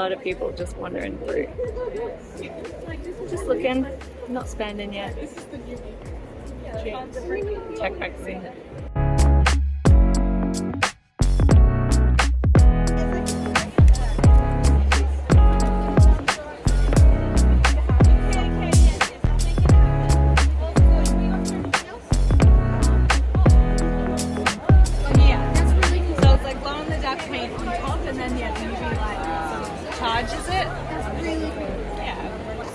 lot of people just wandering through. Just looking, not spending yet. Check back soon. Charges it.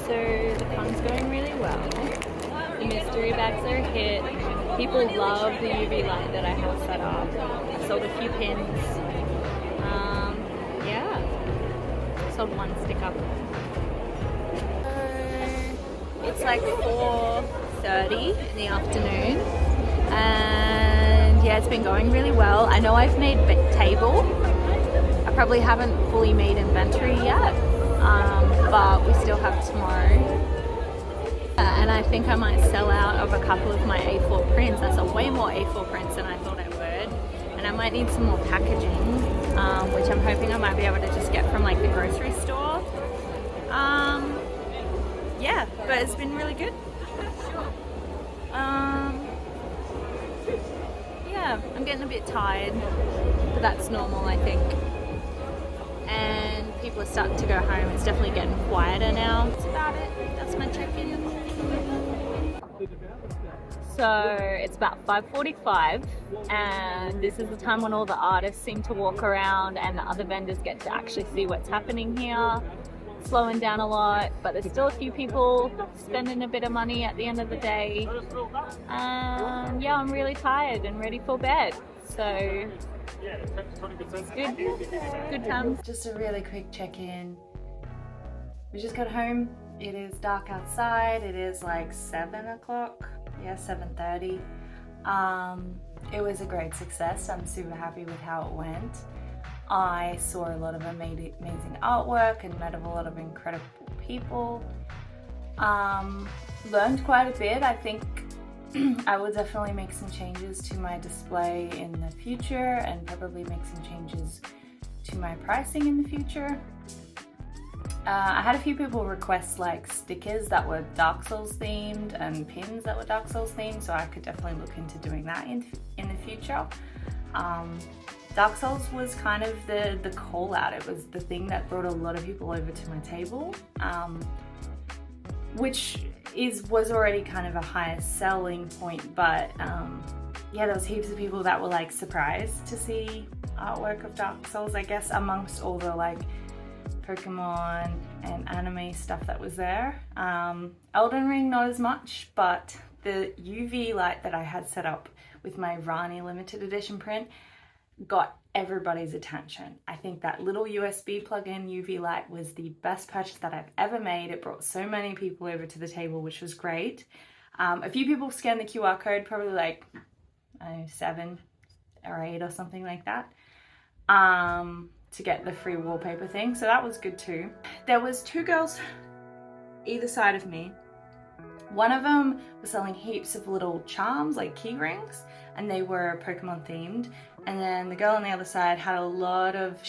So the fun's going really well. The mystery bags are a hit. People love the UV light that I have set up. I sold a few pins. Yeah. Sold one sticker. It's like 4:30 in the afternoon. And yeah, it's been going really well. I know I've made table. I probably haven't fully made inventory yet, but we still have tomorrow. And I think I might sell out of a couple of my A4 prints. I sold way more A4 prints than I thought I would. And I might need some more packaging, which I'm hoping I might be able to just get from like the grocery store. Yeah, but it's been really good. Yeah, I'm getting a bit tired, but that's normal, I think. And people are starting to go home. It's definitely getting quieter now. That's about it. That's my check-in. So it's about 5:45, and this is the time when all the artists seem to walk around and the other vendors get to actually see what's happening here. Slowing down a lot, but there's still a few people spending a bit of money at the end of the day. Yeah, I'm really tired and ready for bed. So it's good times. Just a really quick check-in. We just got home. It is dark outside. It is like 7 o'clock. Yeah, 7:30. It was a great success. I'm super happy with how it went. I saw a lot of amazing artwork and met a lot of incredible people. Learned quite a bit. I think I will definitely make some changes to my display in the future and probably make some changes to my pricing in the future. I had a few people request like stickers that were Dark Souls themed and pins that were Dark Souls themed, so I could definitely look into doing that in the future. Dark Souls was kind of the call out. It was the thing that brought a lot of people over to my table, which was already kind of a higher selling point, but yeah, there was heaps of people that were like surprised to see artwork of Dark Souls, I guess, amongst all the like Pokemon and anime stuff that was there. Elden Ring not as much, but the UV light that I had set up with my Rani limited edition print got everybody's attention. I think that little USB plug-in UV light was the best purchase that I've ever made. It brought so many people over to the table, which was great. A few people scanned the QR code, probably like 7 or 8 or something like that, to get the free wallpaper thing, so that was good too. There was 2 girls either side of me. One of them was selling heaps of little charms, like key rings, and they were Pokemon themed. And then the girl on the other side had a lot of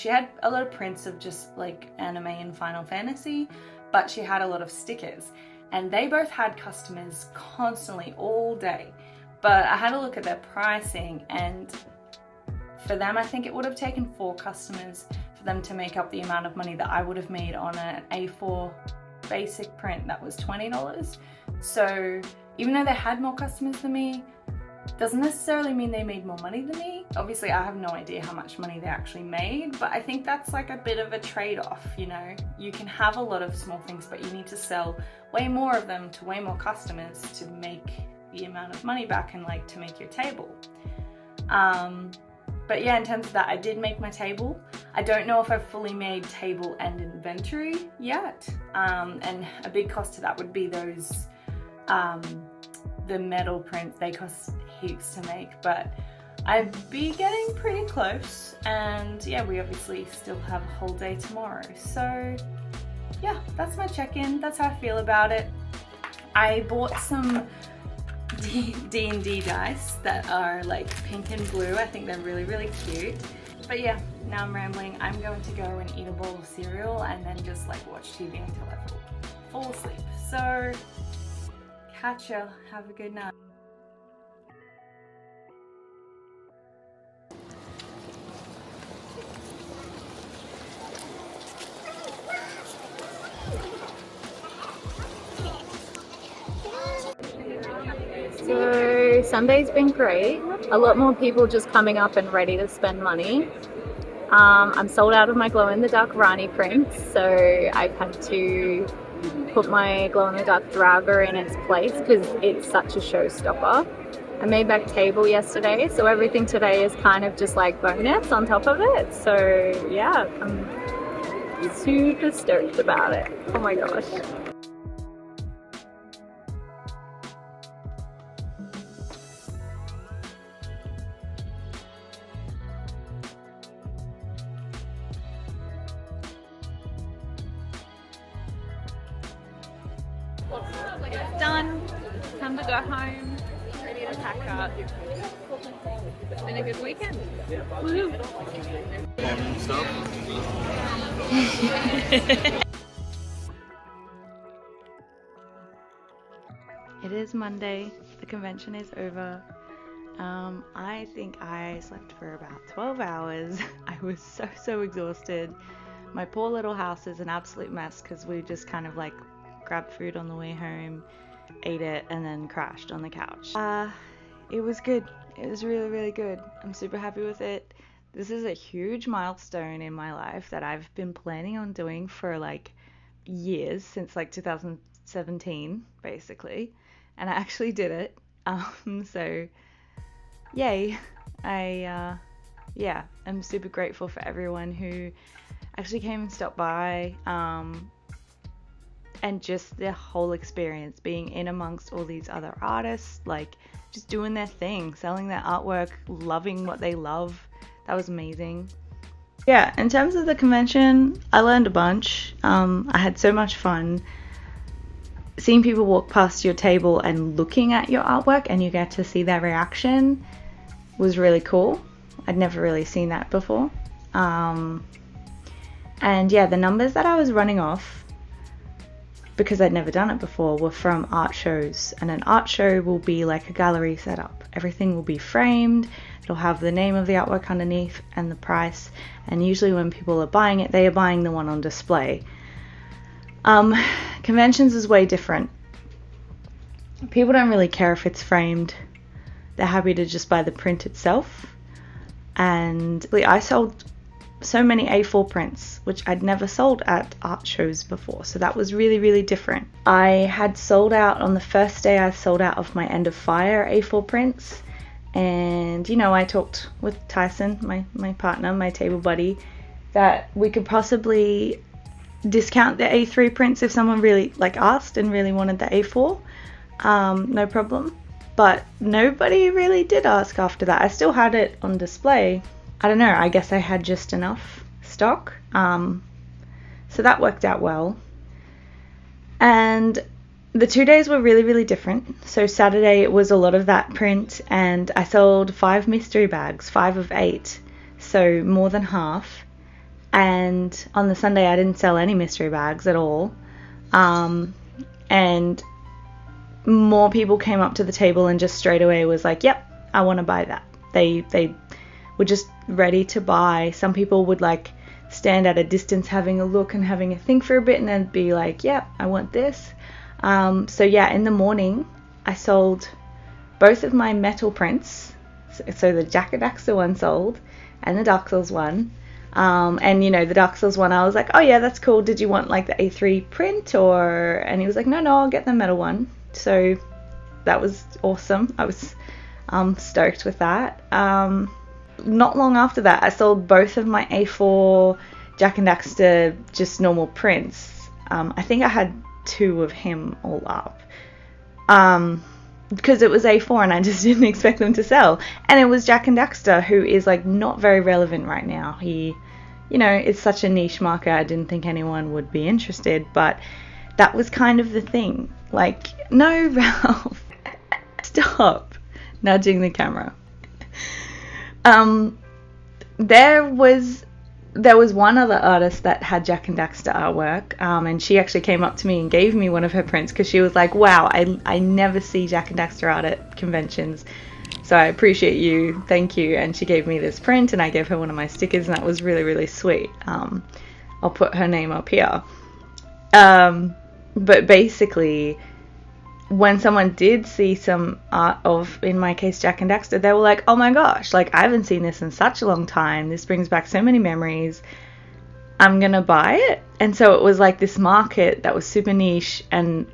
prints of just like anime and Final Fantasy, but she had a lot of stickers. And they both had customers constantly all day. But I had a look at their pricing, and for them, I think it would have taken 4 customers for them to make up the amount of money that I would have made on an A4 basic print that was $20. So even though they had more customers than me, doesn't necessarily mean they made more money than me. Obviously, I have no idea how much money they actually made, but I think that's like a bit of a trade-off, you know? You can have a lot of small things, but you need to sell way more of them to way more customers to make the amount of money back and like to make your table. But yeah, in terms of that, I did make my table. I don't know if I've fully made table and inventory yet. And a big cost to that would be those, the metal prints. They cost heaps to make, but I'd be getting pretty close. And yeah, we obviously still have a whole day tomorrow. So yeah, that's my check-in. That's how I feel about it. I bought some D&D dice that are like pink and blue. I think they're really, really cute. If But yeah, now I'm rambling. I'm going to go and eat a bowl of cereal and then just like watch TV until I fall asleep. So catch ya. Have a good night. So Sunday's been great. A lot more people just coming up and ready to spend money. I'm sold out of my glow-in-the-dark Rani prints, so I've had to put my glow-in-the-dark driver in its place because it's such a showstopper. I made back table yesterday, so everything today is kind of just like bonus on top of it. So yeah, I'm super stoked about it. Oh my gosh. Done. Time to go home. Ready to pack up. It's been a good weekend. Woohoo! It is Monday. The convention is over. I think I slept for about 12 hours. I was so exhausted. My poor little house is an absolute mess because we just kind of like grabbed food on the way home, ate it, and then crashed on the couch. It was good. It was really good. I'm super happy with it. This is a huge milestone in my life that I've been planning on doing for like years, since like 2017 basically, and I actually did it. So yay. I'm super grateful for everyone who actually came and stopped by, and just the whole experience, being in amongst all these other artists, like just doing their thing, selling their artwork, loving what they love. That was amazing. Yeah, in terms of the convention, I learned a bunch. I had so much fun. Seeing people walk past your table and looking at your artwork and you get to see their reaction was really cool. I'd never really seen that before. And yeah, the numbers that I was running off, because I'd never done it before, were from art shows. And an art show will be like a gallery setup. Everything will be framed. It'll have the name of the artwork underneath and the price. And usually when people are buying it, they are buying the one on display. Conventions is way different. People don't really care if it's framed. They're happy to just buy the print itself. And I sold so many A4 prints, which I'd never sold at art shows before, so that was really different. I had sold out on the first day. I sold out of my End of Fire A4 prints, and you know, I talked with Tyson, my partner, my table buddy, that we could possibly discount the A3 prints if someone really like asked and really wanted the A4. No problem. But nobody really did ask after that. I still had it on display. I don't know, I guess I had just enough stock, so that worked out well. And the 2 days were really different. So Saturday it was a lot of that print, and I sold 5 mystery bags, 5 of 8, so more than half. And on the Sunday I didn't sell any mystery bags at all, and more people came up to the table and just straight away was like, yep, I want to buy that. They were just ready to buy. Some people would like stand at a distance having a look and having a think for a bit and then be like, yeah, I want this. So yeah, in the morning I sold both of my metal prints. So the Jack and Daxter one sold and the Dark Souls one. And you know, the Dark Souls one, I was like, oh yeah, that's cool. Did you want like the A3 print or? And he was like, no, I'll get the metal one. So that was awesome. I was stoked with that. Not long after that, I sold both of my A4 Jack and Daxter just normal prints. I think I had 2 of him all up. Because it was A4 and I just didn't expect them to sell. And it was Jack and Daxter, who is like not very relevant right now. He, you know, it's such a niche market. I didn't think anyone would be interested, but that was kind of the thing. Like, no, Ralph, stop nudging the camera. there was one other artist that had Jack and Daxter artwork, and she actually came up to me and gave me one of her prints because she was like, wow, I never see Jack and Daxter art at conventions, so I appreciate you, thank you. And she gave me this print, and I gave her one of my stickers, and that was really, really sweet. I'll put her name up here. But basically, when someone did see some art of, in my case, Jack and Daxter, they were like, oh my gosh, like, I haven't seen this in such a long time. This brings back so many memories. I'm gonna buy it. And so it was like this market that was super niche, and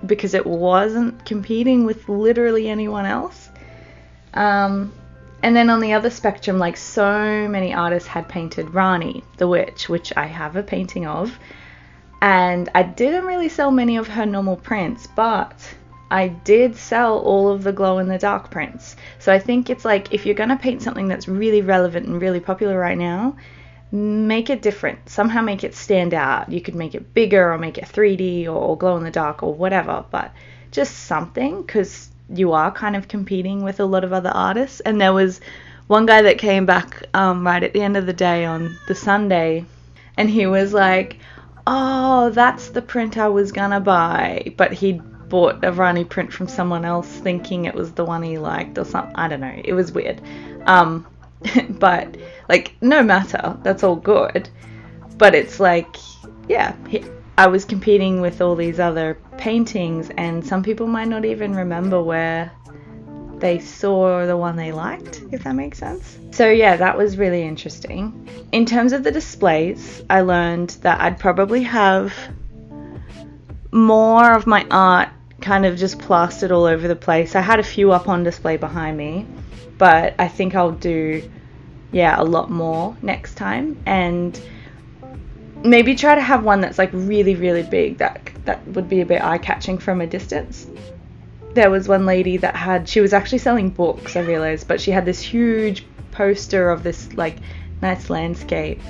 because it wasn't competing with literally anyone else. And then on the other spectrum, like, so many artists had painted Rani, the witch, which I have a painting of. And I didn't really sell many of her normal prints, but I did sell all of the glow-in-the-dark prints. So I think it's like, if you're going to paint something that's really relevant and really popular right now, make it different. Somehow make it stand out. You could make it bigger or make it 3D or glow-in-the-dark or whatever, but just something, because you are kind of competing with a lot of other artists. And there was one guy that came back right at the end of the day on the Sunday, and he was like, oh, that's the print I was gonna buy, but he'd bought a Rani print from someone else thinking it was the one he liked or something. I don't know, it was weird. But like, no matter, that's all good, but it's like, yeah, I was competing with all these other paintings, and some people might not even remember where they saw the one they liked, if that makes sense. So yeah, that was really interesting. In terms of the displays, I learned that I'd probably have more of my art kind of just plastered all over the place. I had a few up on display behind me, but I think I'll do, yeah, a lot more next time, and maybe try to have one that's like really, really big, that would be a bit eye-catching from a distance. There was one lady that she was actually selling books, I realized, but she had this huge poster of this like nice landscape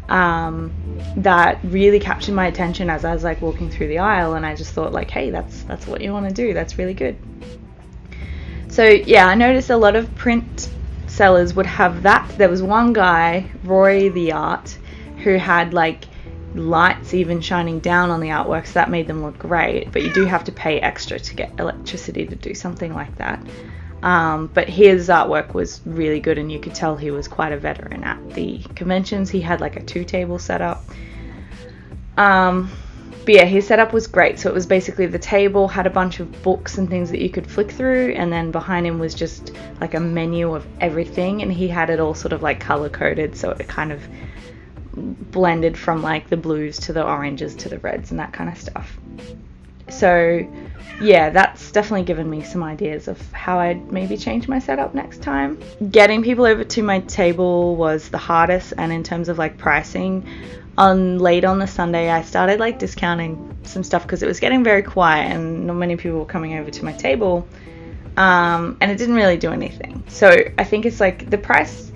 that really captured my attention as I was like walking through the aisle, and I just thought like, hey, that's what you want to do, that's really good. So yeah, I noticed a lot of print sellers would have that. There was one guy, Roy the Art, who had like lights even shining down on the artwork, so that made them look great, but you do have to pay extra to get electricity to do something like that. But his artwork was really good, and you could tell he was quite a veteran at the conventions. He had like a 2-table setup. But yeah, his setup was great. So it was basically the table had a bunch of books and things that you could flick through, and then behind him was just like a menu of everything, and he had it all sort of like color coded, so it kind of blended from like the blues to the oranges to the reds and that kind of stuff. So yeah, that's definitely given me some ideas of how I'd maybe change my setup next time. Getting people over to my table was the hardest, and in terms of like pricing, late on the Sunday I started like discounting some stuff because it was getting very quiet and not many people were coming over to my table, and it didn't really do anything. So I think it's like the price,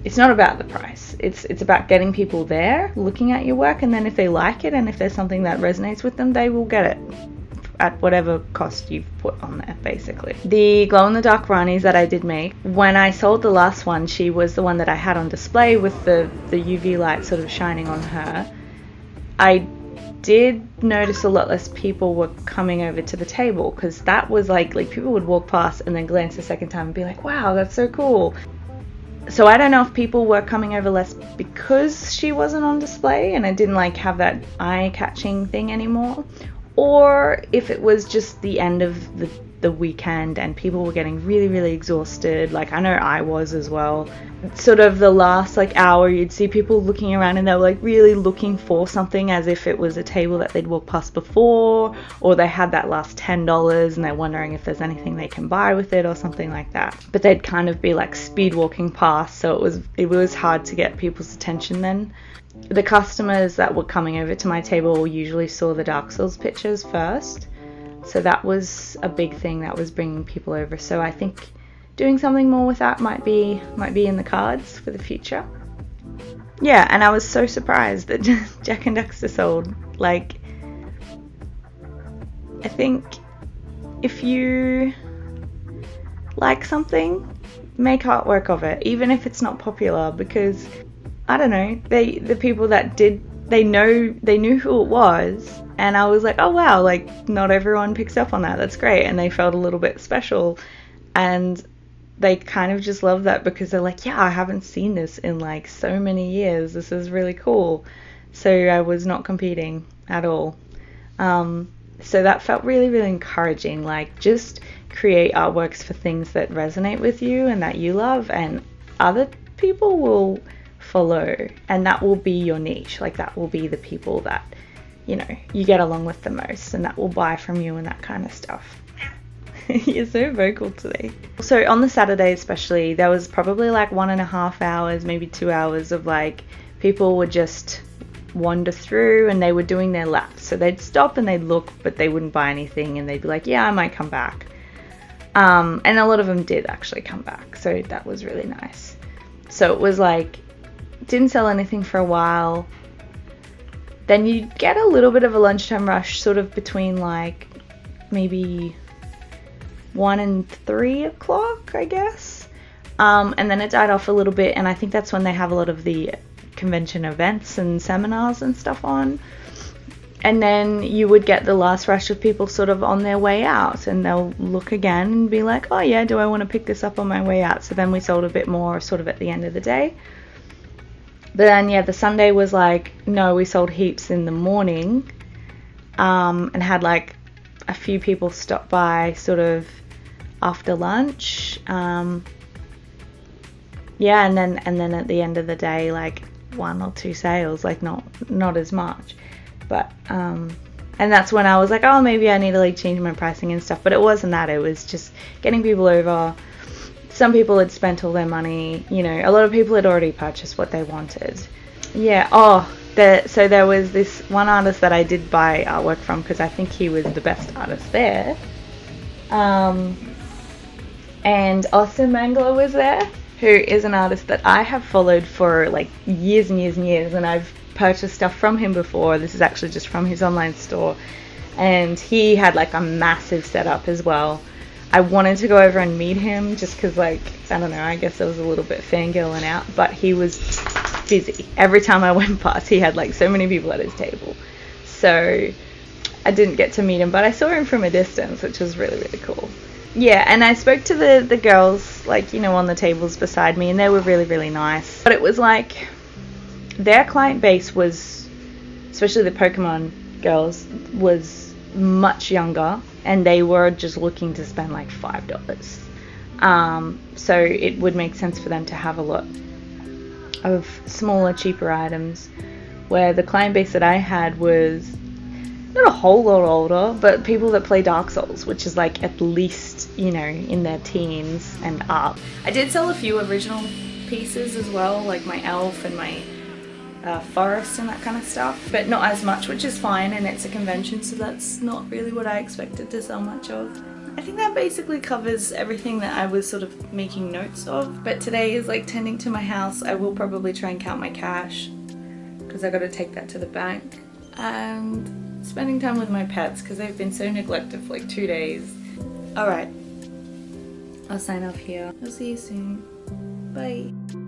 it's not about the price, it's about getting people there looking at your work, and then if they like it and if there's something that resonates with them, they will get it at whatever cost you've put on there, basically. The glow-in-the-dark Ranis that I did make, when I sold the last one, she was the one that I had on display with the UV light sort of shining on her. I did notice a lot less people were coming over to the table, because that was like people would walk past and then glance a second time and be like, wow, that's so cool. So I don't know if people were coming over less because she wasn't on display and I didn't like have that eye-catching thing anymore, or if it was just the end of the weekend and people were getting really, really exhausted. Like I know I was as well. Sort of the last hour, you'd see people looking around and they were really looking for something, as if it was a table that they'd walked past before, or they had that last $10 and they're wondering if there's anything they can buy with it or something like that. But they'd kind of be speed walking past, so it was hard to get people's attention then. The customers that were coming over to my table usually saw the Dark Souls pictures first, so that was a big thing that was bringing people over. So I think doing something more with that might be in the cards for the future. Yeah, and I was so surprised that Jack and Daxter sold. I think if you like something, make artwork of it, even if it's not popular, because I don't know, the people that did, they knew who it was, and I was like, oh wow, like not everyone picks up on that, that's great, and they felt a little bit special, and they kind of just love that because they're like, yeah, I haven't seen this in like so many years, this is really cool. So I was not competing at all. So that felt really, really encouraging. Like, just create artworks for things that resonate with you and that you love, and other people will follow, and that will be your niche. Like, that will be the people that, you know, you get along with the most, and that will buy from you and that kind of stuff. You're so vocal today. So on the Saturday especially, there was probably like 1.5 hours, maybe 2 hours of like, people would just wander through and they were doing their laps. So they'd stop and they'd look, but they wouldn't buy anything, and they'd be like, yeah, I might come back. And a lot of them did actually come back, so that was really nice. So it was like, didn't sell anything for a while. Then you get a little bit of a lunchtime rush, sort of between like maybe 1 and 3 o'clock, I guess. And then it died off a little bit, and I think that's when they have a lot of the convention events and seminars and stuff on. And then you would get the last rush of people sort of on their way out, and they'll look again and be like, oh yeah, do I want to pick this up on my way out? So then we sold a bit more sort of at the end of the day. But then yeah, the Sunday was like, no, we sold heaps in the morning, and had like a few people stop by sort of after lunch. Yeah, and then at the end of the day, like 1 or 2 sales, like not as much. But and that's when I was like, oh, maybe I need to like change my pricing and stuff. But it wasn't that, it was just getting people over. Some people had spent all their money, you know, a lot of people had already purchased what they wanted. Yeah, so there was this one artist that I did buy artwork from because I think he was the best artist there. And Austin Mangler was there, who is an artist that I have followed for like years and years and years, and I've purchased stuff from him before. This is actually just from his online store, and he had like a massive setup as well. I wanted to go over and meet him just because, like, I don't know, I guess I was a little bit fangirling out, but he was busy. Every time I went past, he had like so many people at his table, so I didn't get to meet him, but I saw him from a distance, which was really, really cool. Yeah, and I spoke to the girls, like, you know, on the tables beside me, and they were really, really nice. But it was like, their client base was, especially the Pokemon girls, was much younger, and they were just looking to spend like $5. So it would make sense for them to have a lot of smaller, cheaper items, where the client base that I had was not a whole lot older, but people that play Dark Souls, which is like at least, you know, in their teens and up. I did sell a few original pieces as well, like my elf and my forest and that kind of stuff, but not as much, which is fine, and it's a convention, so that's not really what I expected to sell much of. I think that basically covers everything that I was sort of making notes of, but today is like tending to my house. I will probably try and count my cash because I got to take that to the bank, and spending time with my pets because they've been so neglected for like 2 days. Alright, I'll sign off here. I'll see you soon. Bye.